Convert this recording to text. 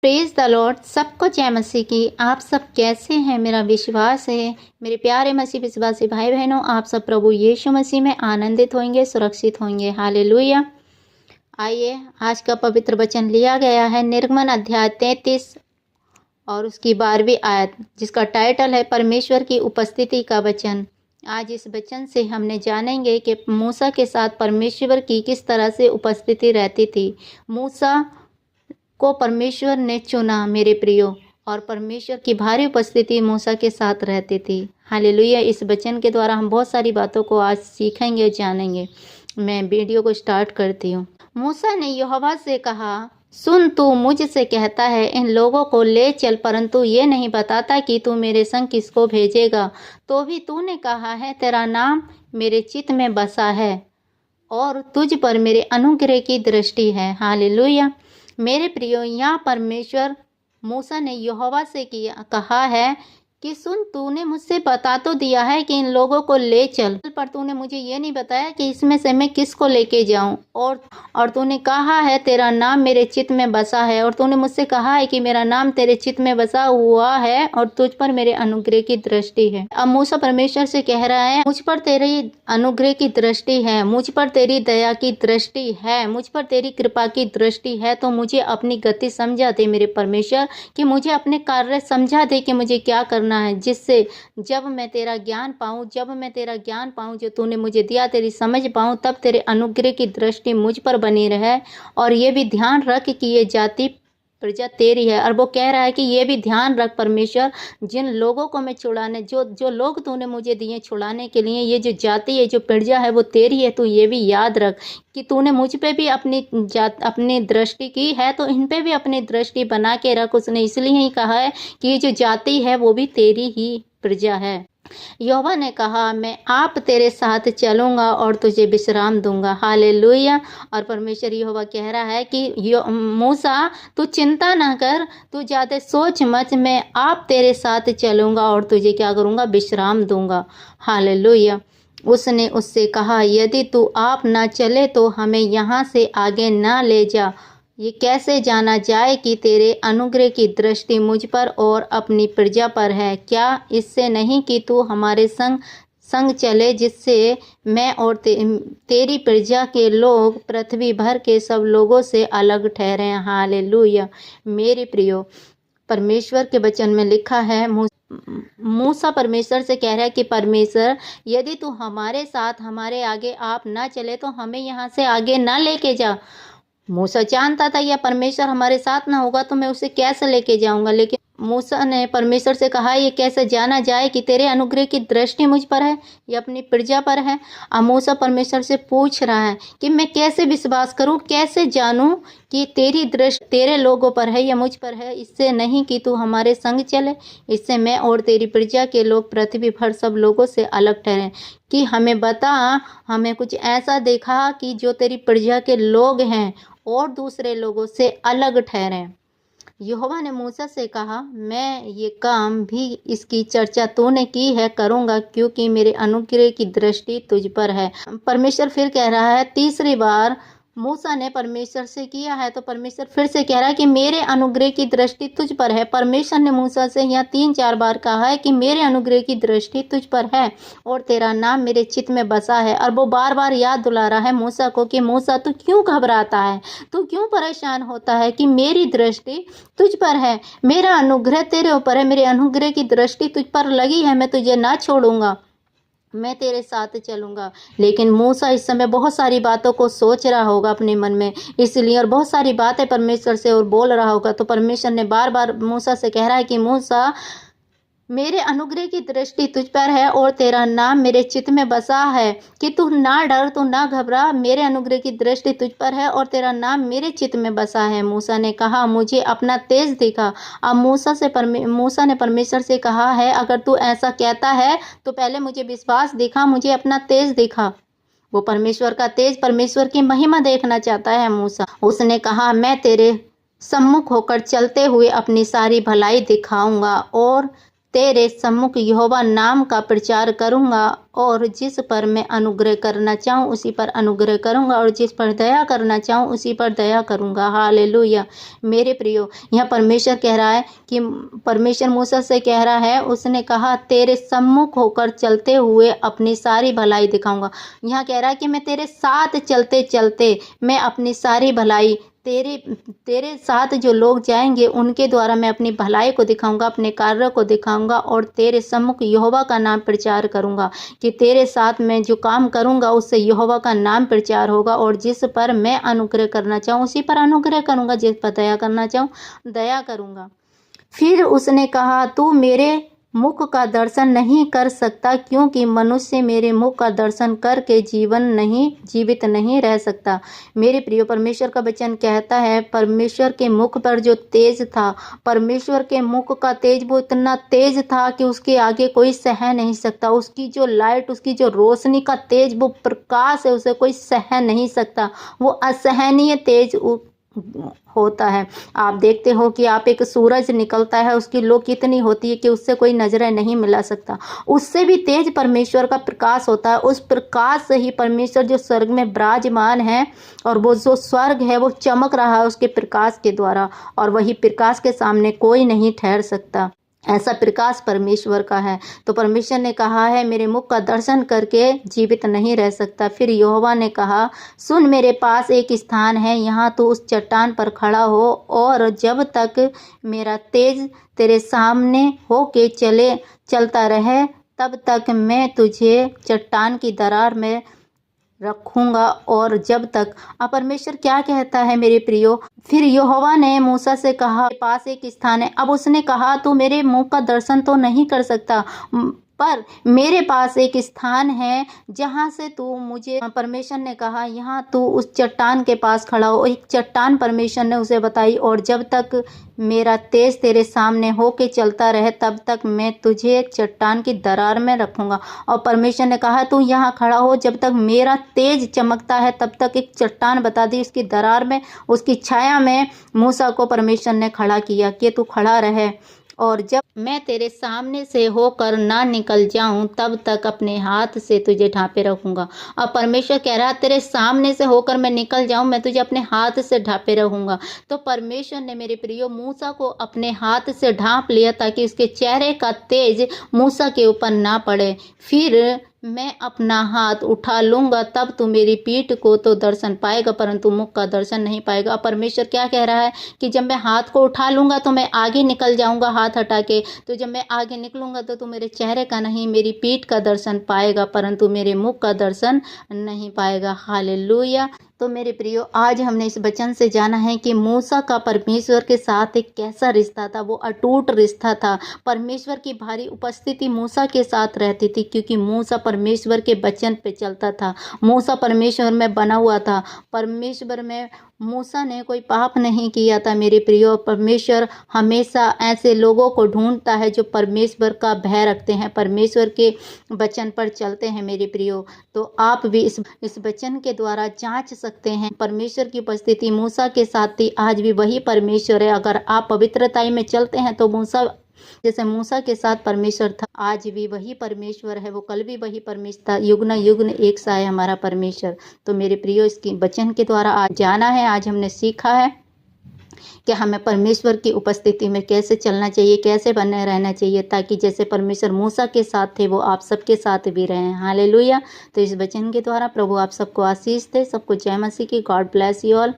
Praise the Lord. सबको जय मसीह की। आप सब कैसे हैं? मेरा विश्वास है मेरे प्यारे मसीह विश्वासी भाई बहनों, आप सब प्रभु यीशु मसीह में आनंदित होंगे, सुरक्षित होंगे। हालेलुया। आइए, आज का पवित्र वचन लिया गया है निर्गमन अध्याय 33 और उसकी 12वीं आयत, जिसका टाइटल है परमेश्वर की उपस्थिति का वचन। आज इस वचन से हमने जानेंगे कि मूसा के साथ परमेश्वर की किस तरह से उपस्थिति रहती थी। मूसा को परमेश्वर ने चुना मेरे प्रियो, और परमेश्वर की भारी उपस्थिति मूसा के साथ रहती थी। हालेलुया। इस वचन के द्वारा हम बहुत सारी बातों को आज सीखेंगे और जानेंगे। मैं वीडियो को स्टार्ट करती हूँ। मूसा ने यहोवा से कहा, सुन, तू मुझसे कहता है इन लोगों को ले चल, परंतु ये नहीं बताता कि तू मेरे संग किसको भेजेगा। तो भी तूने कहा है तेरा नाम मेरे चित्त में बसा है और तुझ पर मेरे अनुग्रह की दृष्टि है। हालेलुया। मेरे प्रियो, यहाँ परमेश्वर मूसा ने यहोवा से कहा है कि सुन, तूने मुझसे बता तो दिया है कि इन लोगों को ले चल, पर तूने मुझे ये नहीं बताया कि इसमें से मैं किसको लेके जाऊं। और तूने कहा है तेरा नाम मेरे चित्त में बसा है, और तूने मुझसे कहा है कि मेरा नाम तेरे चित्त में बसा हुआ है और तुझ पर मेरे अनुग्रह की दृष्टि है। अब मूसा परमेश्वर से कह रहा है, मुझ पर तेरी अनुग्रह की दृष्टि है, मुझ पर तेरी दया की दृष्टि है, मुझ पर तेरी कृपा की दृष्टि है, तो मुझे अपनी गति समझा दे मेरे परमेश्वर, कि मुझे अपने कार्य समझा दे कि मुझे क्या करना है, जिससे जब मैं तेरा ज्ञान पाऊं, जो तूने मुझे दिया तेरी समझ पाऊं, तब तेरे अनुग्रह की दृष्टि मुझ पर बनी रहे। और ये भी ध्यान रख कि ये जाति प्रजा तेरी है। और वो कह रहा है कि ये भी ध्यान रख परमेश्वर, जिन लोगों को मैं छुड़ाने, जो लोग तूने मुझे दिए छुड़ाने के लिए, ये जो जाति है, जो प्रजा है, वो तेरी है। तो ये भी याद रख कि तूने मुझ पे भी अपनी दृष्टि की है, तो इन पे भी अपनी दृष्टि बना के रख। उसने इसलिए ही कहा है कि ये जो जाति है वो भी तेरी ही प्रजा है। यहोवा ने कहा, मैं आप तेरे साथ चलूंगा और तुझे विश्राम दूंगा। हालेलुया। और परमेश्वर यहोवा कह रहा है कि मूसा, तू चिंता ना कर, तू ज़्यादा सोच मत, मैं आप तेरे साथ चलूंगा और तुझे क्या करूंगा, विश्राम दूंगा। हालेलुया। उसने उससे कहा, यदि तू आप ना चले तो हमें यहाँ से आगे ना ले जा। ये कैसे जाना जाए कि तेरे अनुग्रह की दृष्टि मुझ पर और अपनी प्रजा पर है? क्या इससे नहीं कि तू हमारे संग चले, जिससे मैं और तेरी प्रजा के लोग पृथ्वी भर के सब लोगों से अलग ठहरे। हालेलुया। मेरे प्रियो, परमेश्वर के वचन में लिखा है, मूसा परमेश्वर से कह रहा है कि परमेश्वर, यदि तू हमारे साथ, हमारे आगे आप ना चले तो हमें यहाँ से आगे ना लेके जा। मूसा जानता था या परमेश्वर हमारे साथ ना होगा तो मैं उसे कैसे लेके जाऊंगा। लेकिन मूसा ने परमेश्वर से कहा, ये कैसे जाना जाए कि तेरे अनुग्रह की दृष्टि मुझ पर है या अपनी प्रजा पर है। अब मूसा परमेश्वर से पूछ रहा है कि मैं कैसे विश्वास करूं, कैसे जानूं कि तेरी दृष्टि तेरे लोगों पर है या मुझ पर है। इससे नहीं कि तू हमारे संग चले, इससे मैं और तेरी प्रजा के लोग पृथ्वी भर सब लोगों से अलग ठहरे। कि हमें बता, हमें कुछ ऐसा देखा कि जो तेरी प्रजा के लोग हैं और दूसरे लोगों से अलग ठहरें। यहोवा ने मूसा से कहा, मैं ये काम भी इसकी चर्चा तूने की है करूँगा, क्योंकि मेरे अनुग्रह की दृष्टि तुझ पर है। परमेश्वर फिर कह रहा है, तीसरी बार मूसा ने परमेश्वर से किया है तो परमेश्वर फिर से कह रहा है कि मेरे अनुग्रह की दृष्टि तुझ पर है। परमेश्वर ने मूसा से यहाँ 3-4 बार कहा है कि मेरे अनुग्रह की दृष्टि तुझ पर है और तेरा नाम मेरे चित्त में बसा है। और वो बार बार याद दिला रहा है मूसा को कि मूसा, तू क्यों घबराता है, तू क्यों परेशान होता है, कि मेरी दृष्टि तुझ पर है, मेरा अनुग्रह तेरे ऊपर है, मेरे अनुग्रह की दृष्टि तुझ पर लगी है, मैं तुझे ना छोड़ूंगा, मैं तेरे साथ चलूंगा। लेकिन मूसा इस समय बहुत सारी बातों को सोच रहा होगा अपने मन में, इसलिए, और बहुत सारी बातें परमेश्वर से और बोल रहा होगा। तो परमेश्वर ने बार बार मूसा से कह रहा है कि मूसा, मेरे अनुग्रह की दृष्टि तुझ पर है और तेरा नाम मेरे चित्त में बसा है, कि तू ना डर, तू ना घबरा, मेरे अनुग्रह की दृष्टि तुझ पर है और तेरा नाम मेरे चित्त में बसा है। मूसा ने कहा, मुझे अपना तेज दिखा। अब मूसा ने परमेश्वर से कहा है, अगर तू ऐसा कहता है तो पहले मुझे विश्वास दिखा, मुझे अपना तेज दिखा। वो परमेश्वर का तेज, परमेश्वर की महिमा देखना चाहता है मूसा। उसने कहा, मैं तेरे सम्मुख होकर चलते हुए अपनी सारी भलाई दिखाऊंगा और तेरे सम्मुख यहोवा नाम का प्रचार करूँगा और जिस पर मैं अनुग्रह करना चाहूँ उसी पर अनुग्रह करूँगा और जिस पर दया करना चाहूँ उसी पर दया करूँगा। हालेलुया। मेरे प्रियो, यहाँ परमेश्वर कह रहा है कि परमेश्वर मूसा से कह रहा है, उसने कहा तेरे सम्मुख होकर चलते हुए अपनी सारी भलाई दिखाऊंगा। यहाँ कह रहा है कि मैं तेरे साथ चलते चलते मैं अपनी सारी भलाई तेरे तेरे साथ जो लोग जाएंगे उनके द्वारा मैं अपनी भलाई को दिखाऊंगा, अपने कार्य को दिखाऊंगा और तेरे सम्मुख यहोवा का नाम प्रचार करूंगा। कि तेरे साथ मैं जो काम करूंगा उससे यहोवा का नाम प्रचार होगा और जिस पर मैं अनुग्रह करना चाहूँ उसी पर अनुग्रह करूंगा, जिस पर दया करना चाहूँ दया करूंगा। फिर उसने कहा, तू मेरे मुख का दर्शन नहीं कर सकता, क्योंकि मनुष्य मेरे मुख का दर्शन करके जीवित नहीं रह सकता। मेरे प्रिय, परमेश्वर का वचन कहता है, परमेश्वर के मुख पर जो तेज था, परमेश्वर के मुख का तेज वो इतना तेज था कि उसके आगे कोई सह नहीं सकता। उसकी जो लाइट, उसकी जो रोशनी का तेज, वो प्रकाश है, उसे कोई सह नहीं सकता। वो असहनीय तेज होता है। आप देखते हो कि आप एक सूरज निकलता है, उसकी लो कितनी होती है कि उससे कोई नजरें नहीं मिला सकता। उससे भी तेज परमेश्वर का प्रकाश होता है। उस प्रकाश से ही परमेश्वर जो स्वर्ग में विराजमान है और वो जो स्वर्ग है वो चमक रहा है उसके प्रकाश के द्वारा, और वही प्रकाश के सामने कोई नहीं ठहर सकता। ऐसा प्रकाश परमेश्वर का है। तो परमेश्वर ने कहा है, मेरे मुख का दर्शन करके जीवित नहीं रह सकता। फिर यहोवा ने कहा, सुन, मेरे पास एक स्थान है, यहाँ तू उस चट्टान पर खड़ा हो और जब तक मेरा तेज तेरे सामने हो के चलता रहे तब तक मैं तुझे चट्टान की दरार में रखूंगा। और जब तक परमेश्वर क्या कहता है मेरे प्रियो, फिर यहोवा ने मूसा से कहा, पास एक स्थान है। अब उसने कहा, तू मेरे मुख का दर्शन तो नहीं कर सकता, पर मेरे पास एक स्थान है जहाँ से तू मुझे, परमेश्वर ने कहा, यहाँ तू उस चट्टान के पास खड़ा हो। एक चट्टान परमेश्वर ने उसे बताई, और जब तक मेरा तेज तेरे सामने होके चलता रहे तब तक मैं तुझे चट्टान की दरार में रखूंगा। और परमेश्वर ने कहा, तू यहाँ खड़ा हो, जब तक मेरा तेज चमकता है तब तक। एक चट्टान बता दी, उसकी दरार में, उसकी छाया में मूसा को परमेश्वर ने खड़ा किया कि तू खड़ा रहे, और जब मैं तेरे सामने से होकर ना निकल जाऊं तब तक अपने हाथ से तुझे ढांपे रखूंगा। अब परमेश्वर कह रहा है, तेरे सामने से होकर मैं निकल जाऊं, मैं तुझे अपने हाथ से ढांपे रहूंगा। तो परमेश्वर ने मेरे प्रियो मूसा को अपने हाथ से ढांप लिया ताकि उसके चेहरे का तेज मूसा के ऊपर ना पड़े। फिर मैं अपना हाथ उठा लूंगा, तब तू मेरी पीठ को तो दर्शन पाएगा परंतु मुख का दर्शन नहीं पाएगा। अब परमेश्वर क्या कह रहा है कि जब मैं हाथ को उठा लूंगा तो मैं आगे निकल जाऊंगा हाथ हटा के, तो जब मैं आगे निकलूंगा तो तू मेरे चेहरे का नहीं, मेरी पीठ का दर्शन पाएगा परंतु मेरे मुख का दर्शन नहीं पाएगा। हालेलुया। तो मेरे प्रियो, आज हमने इस वचन से जाना है कि मूसा का परमेश्वर के साथ एक कैसा रिश्ता था। वो अटूट रिश्ता था। परमेश्वर की भारी उपस्थिति मूसा के साथ रहती थी, क्योंकि मूसा परमेश्वर के वचन पे चलता था। मूसा परमेश्वर में बना हुआ था। परमेश्वर में मूसा ने कोई पाप नहीं किया था। मेरे प्रियो, परमेश्वर हमेशा ऐसे लोगों को ढूंढता है जो परमेश्वर का भय रखते हैं, परमेश्वर के वचन पर चलते हैं। मेरे प्रियो, तो आप भी इस वचन के द्वारा जांच सकते हैं। परमेश्वर की उपस्थिति मूसा के साथ थी, आज भी वही परमेश्वर है। अगर आप पवित्रताई में चलते हैं तो जैसे मूसा के साथ परमेश्वर था, आज भी वही परमेश्वर है। वो कल भी वही परमेश्वर था। युग न युग एक सा है हमारा परमेश्वर। तो मेरे प्रियो, इसकी वचन के द्वारा आज जाना है, आज हमने सीखा है कि हमें परमेश्वर की उपस्थिति में कैसे चलना चाहिए, कैसे बने रहना चाहिए, ताकि जैसे परमेश्वर मूसा के साथ थे वो आप सबके साथ भी रहें। हालेलुया। तो इस वचन के द्वारा प्रभु आप सबको आशीष दे। सबको जय मसीह की। God bless you all.